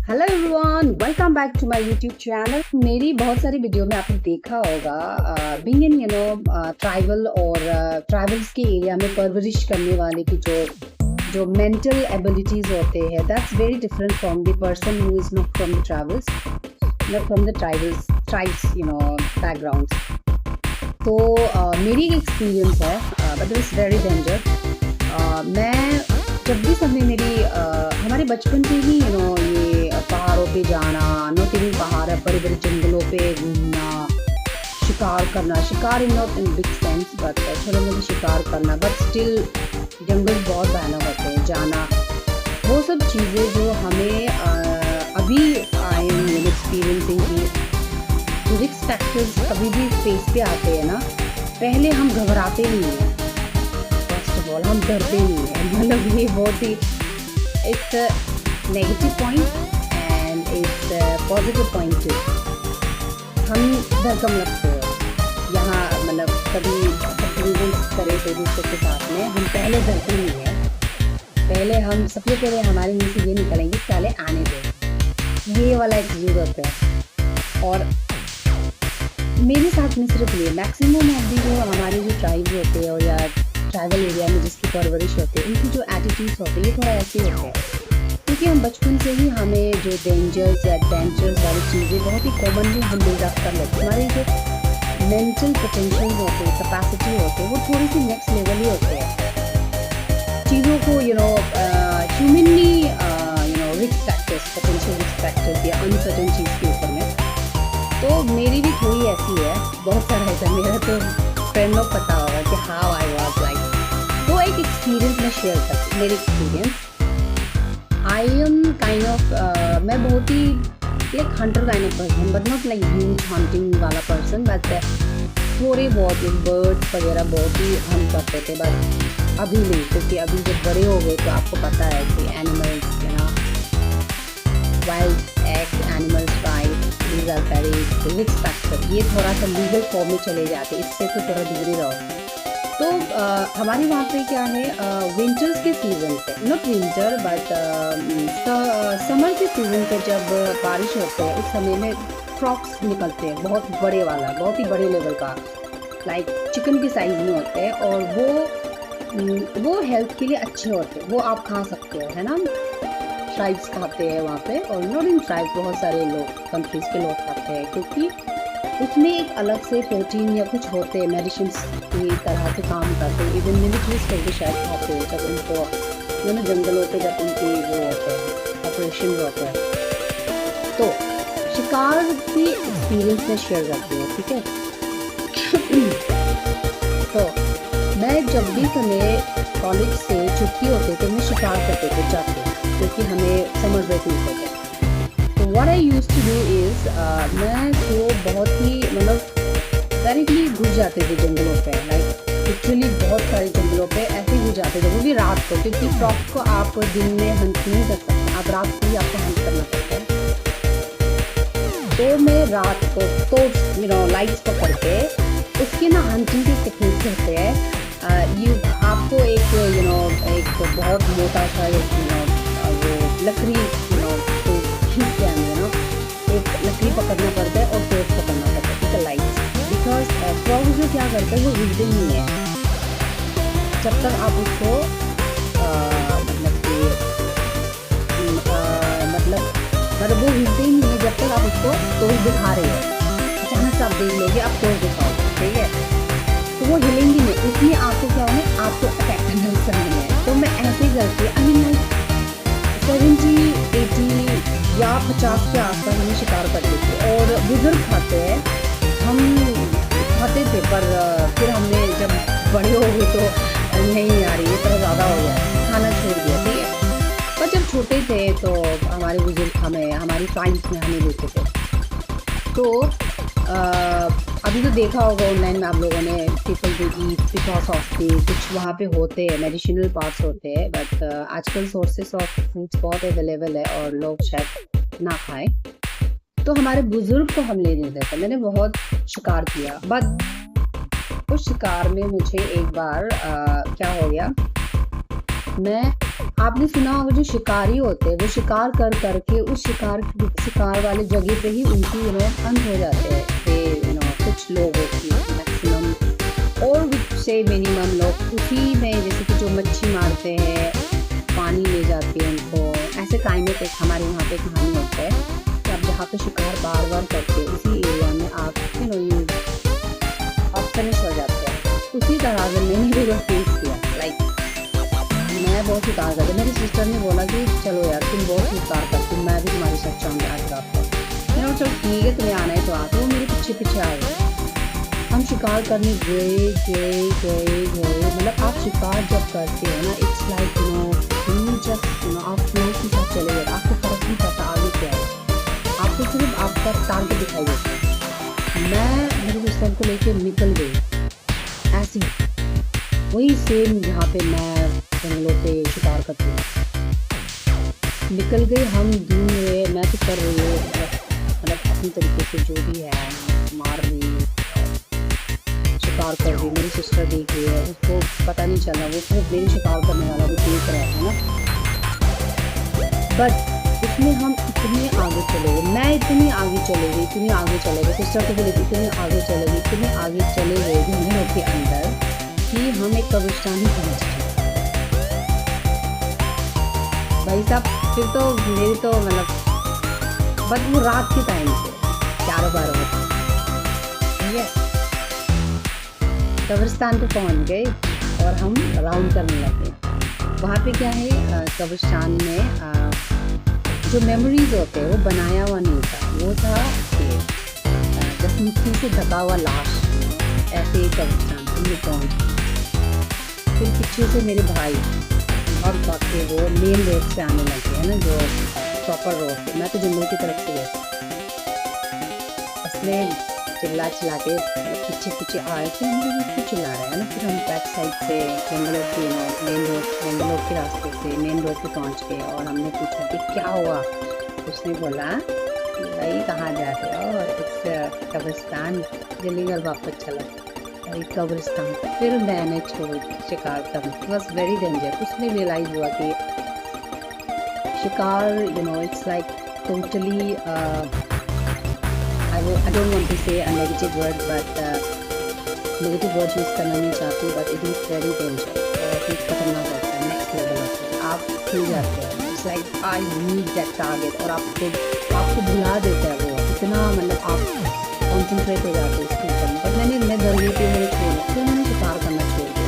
Hello everyone, welcome back to my YouTube channel. मेरी बहुत सारी वीडियो में आपने देखा होगा बीइंग इन ट्राइबल और ट्राइबल्स के एरिया में परवरिश करने वाले की जो मेंटल एबिलिटीज होते हैं, that's very different from the person who is not from the tribals, not from the tribes background. तो मेरी एक एक्सपीरियंस है, बट इट्स वेरी डेंजर। मैं जब भी सबने हमारे बचपन से ही ये पहाड़ों पे जाना, नॉट इवन पहाड़, बड़े बड़े जंगलों पे घूमना, शिकार in not in big sense, but छोटे मोटे शिकार करना, बट स्टिल जंगल बहुत भयानक होते हैं, जाना, वो सब चीज़ें जो हमें अभी आई एम एक्सपीरियंसिंग की रिस्क फैक्टर्स कभी भी फेस पे आते हैं ना, पहले हम घबराते नहीं हैं, हम डरते नहीं हैं। मतलब ये बहुत ही it's negative point and it's positive point too. हम डर कम लगते हैं यहाँ, मतलब कभी करे तो दूसरों के साथ में हम पहले डरते नहीं हैं। पहले हम सबसे पहले हमारे मुँह से ये निकलेंगे पहले आने दो, ये वाला एक चीज़ होता है। और मेरे साथ में सिर्फ ये मैक्सिमम अभी जो हमारे जो ट्राइब होते हैं और या ट्राइबल एरिया में जिसकी परवरिश होती है, उनकी जो एटीट्यूड्स होते हैं ये थोड़ा ऐसे होते हैं, क्योंकि हम बचपन से ही हमें जो डेंजर्स या एडवेंचर्स वाली चीज़ें बहुत ही कॉमनली हम बिल्डअप कर लेते हैं। हमारे जो मेंटल पोटेंशियल होते हैं, कैपेसिटी होते हैं, वो थोड़ी सी नेक्स्ट लेवल ही होते हैं। चीज़ों को humanly risk factors, potential risk factors या अनसर्टेन चीज़ के ऊपर में, तो मेरी भी थोड़ी ऐसी है। बहुत सारा ऐसा मेरा तो फ्रेंड लोग पता होगा कि हाउ आई वाज लाइक। तो एक एक्सपीरियंस मैं शेयर करती, मेरी experience. I am kind of मैं बहुत ही एक Hunter kind of person, but not like huge hunting वाला पर्सन, बट थोड़े बहुत बर्ड्स वगैरह बहुत ही हम करते थे, बट अभी नहीं, क्योंकि अभी जब बड़े हो गए तो आपको पता है कि animals wild animals right, these are very risk factor. ये थोड़ा सा लीगल फॉर्म में चले जाते, इससे तो थोड़ा दूर ही रहो। तो हमारे वहाँ पे क्या है, विंटर्स के सीज़न पे, नॉट विंटर बट समर के सीज़न पे जब बारिश होते हैं, उस समय में फ्रॉक्स निकलते हैं, बहुत बड़े वाला, बहुत ही बड़े लेवल का, लाइक चिकन के साइज़ में होते हैं, और वो हेल्थ के लिए अच्छे होते हैं, वो आप खा सकते हो, है ना। ट्राइब्स खाते हैं वहाँ पे, और नॉट इन ट्राइब्स, बहुत सारे लोग कंट्रीज़ के लोग खाते हैं, क्योंकि उसमें एक अलग से प्रोटीन या कुछ होते हैं, मेडिसिन की तरह से काम करते हैं। इवन मिलिट्रीज को भी शायद खाते हैं जब उनको जंगलों पे जब उनकी वो होते हैं ऑपरेशन होते हैं। तो शिकार की एक्सपीरियंस में शेयर करती हूँ, ठीक है। तो मैं जब भी समय कॉलेज से छुट्टी होते थे, मैं शिकार करते थे जाके, क्योंकि हमें समर ब्रेक मिलते थे। तो what I used to do is, मैं तो बहुत ही डायरेक्टली घुस जाते थे जंगलों पे, लाइक एक्चुअली बहुत सारे जंगलों पे ऐसे घुस जाते थे, वो भी रात को, क्योंकि फ्रॉक को आप दिन में हंट नहीं कर सकते, आप रात को ही आपको हंट करना पड़ता है। तो मैं रात को तो लाइट्स पकड़ के उसके ना हंटिंग के टेक्निक्स होते हैं। आपको एक बहुत मोटा सा वो लकड़ी तो खींच के एक लकड़ी पकड़ना पड़ता है और टोर्च पकड़ना पड़ता है, ठीक है, लाइट। बिकॉज फ्रॉग जो क्या करता है, वो हिलते नहीं है जब तक आप उसको मतलब वो हिलते ही नहीं है जब तक आप उसको टोर्च दिखा रहे हो। अचानक से आप देख लोगे, आप टोर्च दिखाओ, ठीक है, तो वो हिलेंगी नहीं, इसलिए आपको क्या होना, आपको अटैक करना है। तो मैं ऐसे ही करके 70, 80 या 50 के आसपास हमें शिकार करते थे, और बुजुर्ग खाते हैं, हम खाते थे, पर फिर हमने जब बड़े हो गए तो नहीं आ रही है, थोड़ा ज़्यादा हो गया, खाना छोड़ दिया, ठीक है। पर जब छोटे थे तो हमारे बुजुर्ग हमारी ट्राइब्स में हमें देते थे। तो अभी तो देखा होगा ऑनलाइन में आप लोगों ने, people do eat because of the, कुछ वहाँ पे होते हैं मेडिसिनल पार्ट्स होते हैं, बट आजकल सोर्सेस ऑफ फूड्स बहुत अवेलेबल है और लोग शायद ना खाएं। तो हमारे बुजुर्ग को हम ले नहीं देते। मैंने बहुत शिकार किया, बट उस शिकार में मुझे एक बार क्या हो गया, मैं आपने सुना होगा जो शिकारी होते हैं वो शिकार कर करके उस शिकार वाले जगह पे ही उनकी अंत हो जाते हैं। कुछ लोगों की मैक्सिमम और से मिनिमम लोग उसी में, जैसे कि जो मच्छी मारते हैं पानी ले जाते हैं उनको, ऐसे काइंड ऑफ एक हमारे यहाँ पे कहानी होता है कि आप जहाँ पे शिकार बार बार करते हैं उसी एरिया में आप फिनिश हो जाते हैं। उसी तरह अगर मैंने भी वो फेस किया, लाइक मैं बहुत शिकार करती, मेरी सिस्टर ने बोला कि चलो यार तुम बहुत शिकार करती, मैं भी तुम्हारे साथ चाहूँगी आज रात को। मैंने बोला चलो ठीक है तुम्हें आना है तो आ। तो वो मेरे पीछे पीछे आ गए, हम शिकार करने गए। मतलब आप शिकार जब करते हो ना, इट्स लाइक जस्ट आप फ्लो के साथ चले गए, आपको फर्क नहीं पड़ता आगे क्या है, आपको सिर्फ आपका टारगेट दिखाई देता है। मैं मेरे सिस्टर को लेके निकल गई ऐसी, वही सेम जहाँ पे मैं जंगलों पे शिकार करती हूँ। निकल गई, हम ढूंढ रहे, मैं तो कर रही हूँ मतलब अपनी तरीके से जो भी है मार रही हूँ, शिकार कर रही। मेरी सिस्टर देख रही है, उसको पता नहीं चल रहा, वो सिर्फ मेरी शिकार करने वाला वो देख रहा है ना। बट इसमें हम इतने आगे चले गए, मैं इतनी आगे चले गई, इतनी आगे चले गए, सिस्टर को बोले इतने आगे चले गए, इतने आगे चले गए जंगलों के अंदर कि हम एक कब्रिस्तान ही पहुँच गए। भाई साहब फिर तो मेरी तो मतलब बट वो रात के टाइम पे 11-12 बजे, ठीक है, कब्रिस्तान पे पहुँच गए और हम राउंड करने लगे। वहाँ पे क्या है, कब्रिस्तान में जो मेमोरीज होते हैं वो बनाया हुआ नहीं था, वो था जैसे मिट्टी से ढका हुआ लाश, ऐसे ही कब्रिस्तान हमने पहुँच। फिर पीछे से मेरे भाई और भागते वो मेन रोड से आने लगे हैं ना, जो प्रॉपर रोड से। मैं तो जंगल की तरफ से गई, इसलिए चिल्ला के पीछे पीछे आए थे, हम लोग चिल्ला रहे हैं ना। फिर हम बैक साइड से जंगलों की जंगलों के रास्ते से मेन रोड पे पहुंच गए और हमने पूछा कि क्या हुआ। उसने बोला भाई कहाँ जा रहे हो, इस कब्रिस्तान, जल्दी घर वापस चला भाई कब्रिस्तान। फिर मैंने छोड़ शिकार करना, वॉज वेरी डेंजर। उसमें रियलाइज हुआ कि शिकार it's like totally I don't want to say a negative word, but negative word use करना नहीं चाहती, but it is very dangerous, बहुत ही खतरनाक होता है, नेक्स्ट लेवल होता है। आप खो जाते हैं, it's like I need that target, और आपको भुला देता है वो, इतना मतलब आप कॉन्सेंट्रेट हो जाते हैं इसके ऊपर। बट मैं डर गई थी, मैंने छोड़ा, फिर मैंने शिकार करना छोड़ दिया।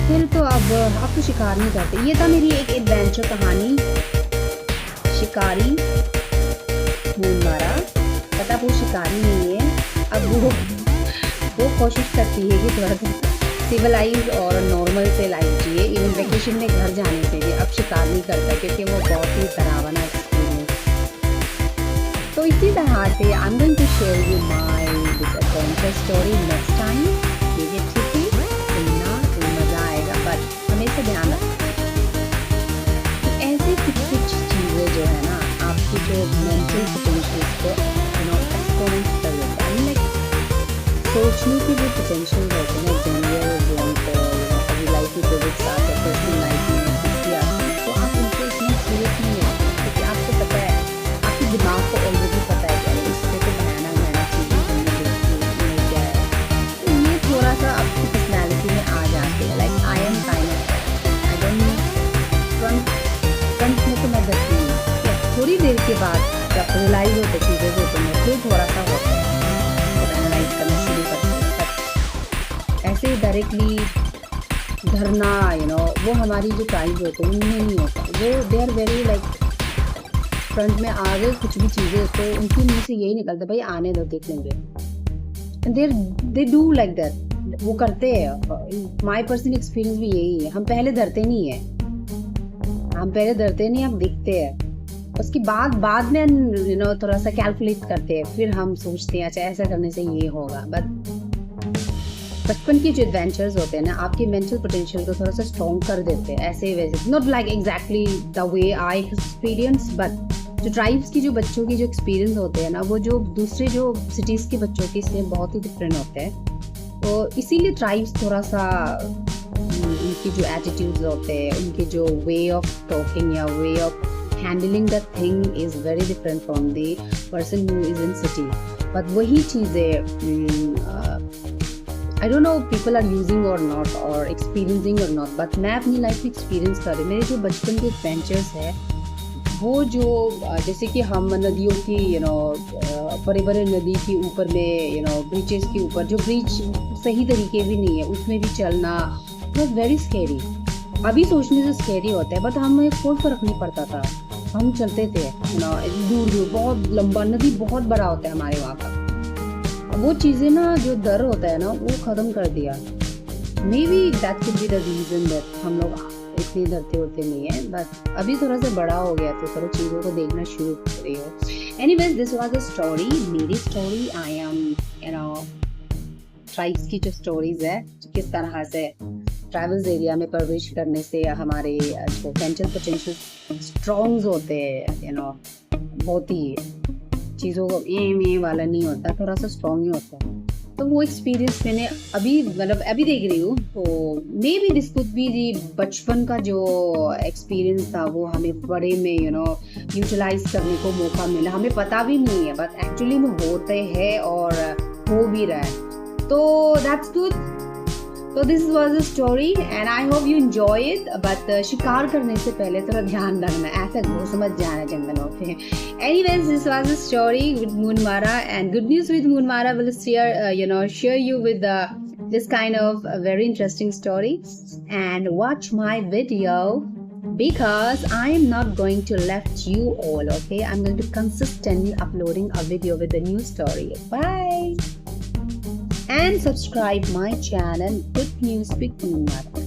फिर तो अब आप तो शिकार नहीं करते। ये था मेरी एक एडवेंचर कहानी, शिकारी खून मारा। पता वो शिकारी नहीं है, अब वो कोशिश करती है कि थोड़ा सा सिविलाइज और नॉर्मल से लाइफ जिए, इवन वेकेशन में घर जाने से भी अब शिकार नहीं करता, क्योंकि वो बहुत ही डरावना एक्सपीरियंस। तो इसी तरह से I am going to share you my this adventure story next time. ये अच्छी थी, सुनना तो मज़ा आएगा, बट हमेशा ध्यान रखना ऐसे कुछ चीज़ें जो है ना आपकी जो मेंटल पोटेंशियल को एक्सपोनेंट कर देता है। लाइक सोचने की जो पोटेंशियल रहते हैं जनरल जोन पे, कभी लाइफ में प्रोजेक्ट्स आते हैं, पर्सनल लाइफ में कुछ भी आते हैं, तो आप उनको इतना सीरियस नहीं लेते, क्योंकि आपको पता है, आपके दिमाग को ऑलरेडी पता है कि इससे तो भयानक चीज़ें क्या है। तो ये थोड़ा सा आपकी पर्सनैलिटी में आ जाते हैं। Like I am kind of, I don't front में तो मैं डरती हूँ, थोड़ी देर के बाद जब रियलाइज होते चीज़ें होते हैं फिर थोड़ा सा होता है तो एनालाइज करना शुरू करते हैं। ऐसे डायरेक्टली डरना वो हमारी जो टाइम होते हैं उनमें नहीं होता, वो they are very like front में आ गए कुछ भी चीज़ें तो उनके मुँह से यही निकलता भाई आने दो देख लेंगे। दे डू लाइक दैट, वो करते हैं। माई पर्सनल एक्सपीरियंस भी यही है, हम पहले डरते नहीं है, हम देखते हैं, उसके बाद में थोड़ा सा कैलकुलेट करते हैं, फिर हम सोचते हैं अच्छा ऐसा करने से ये होगा। बट बचपन के जो एडवेंचर्स होते हैं ना आपके मेंटल पोटेंशियल को थोड़ा सा स्ट्रॉन्ग कर देते हैं, ऐसे वैसे not like exactly the way I experience, but जो ट्राइब्स की जो बच्चों की जो एक्सपीरियंस होते हैं ना वो जो दूसरे जो सिटीज़ के बच्चों के इससे बहुत ही डिफरेंट होते हैं। तो इसीलिए ट्राइब्स थोड़ा सा उनकी जो एटीट्यूड्स होते हैं, उनके जो वे ऑफ टॉकिंग या way of handling that thing is very different from the person who is in city. But वही चीज़ें I don't know people are using और नॉट और एक्सपीरियंसिंग और नॉट, बट मैं अपनी लाइफ में एक्सपीरियंस कर रही हूँ। मेरे जो बचपन के एडवेंचर्स है वो जो जैसे कि हम नदियों की बड़े बड़े नदी के ऊपर में ब्रिजेस के ऊपर, जो ब्रिज सही तरीके भी नहीं है उसमें भी चलना वॉज वेरी स्कैरी। अभी सोचने से स्कैरी होता है, बट हमें कोई फ़र्क नहीं पड़ता था, हम चलते थे दूर दूर। बहुत लंबा नदी बहुत बड़ा होता है हमारे वहाँ का। वो चीज़ें ना, जो डर होता है ना, वो ख़त्म कर दिया। May be that could be the reason that हम लोग इतने डरते होते नहीं है, बट अभी थोड़ा सा बड़ा हो गया तो थोड़ा चीज़ों को देखना शुरू कर रही हो। Anyways, this was a story, मेरी स्टोरी। आई एम ट्राइब्स की जो स्टोरीज है, किस तरह से ट्राइबल्स एरिया में प्रवेश करने से हमारे जो मेंटल पोटेंशियल स्ट्रॉन्ग्स होते हैं, बहुत ही चीज़ों को ये वाला नहीं होता, थोड़ा सा स्ट्रॉन्ग ही होता है। तो वो एक्सपीरियंस मैंने अभी देख रही हूँ, तो may be this could be the बचपन का जो एक्सपीरियंस था वो हमें बड़े में यूटिलाइज करने को मौका मिला। हमें पता भी नहीं है, बट एक्चुअली वो होते हैं और हो भी रहा है, तो दैट्स गुड। तो this was a story and I hope you enjoy it. But शिकार करने से पहले थोड़ा ध्यान रखना, ऐसा घुस मत जाना जंगलों पे। Anyways, this was a story with Moonmara, and good news with Moonmara will share you with this kind of a very interesting story. And watch my video because I am not going to left you all. Okay, I'm going to consistently uploading a video with a new story. Bye. And subscribe my channel, Good News with Moonmara.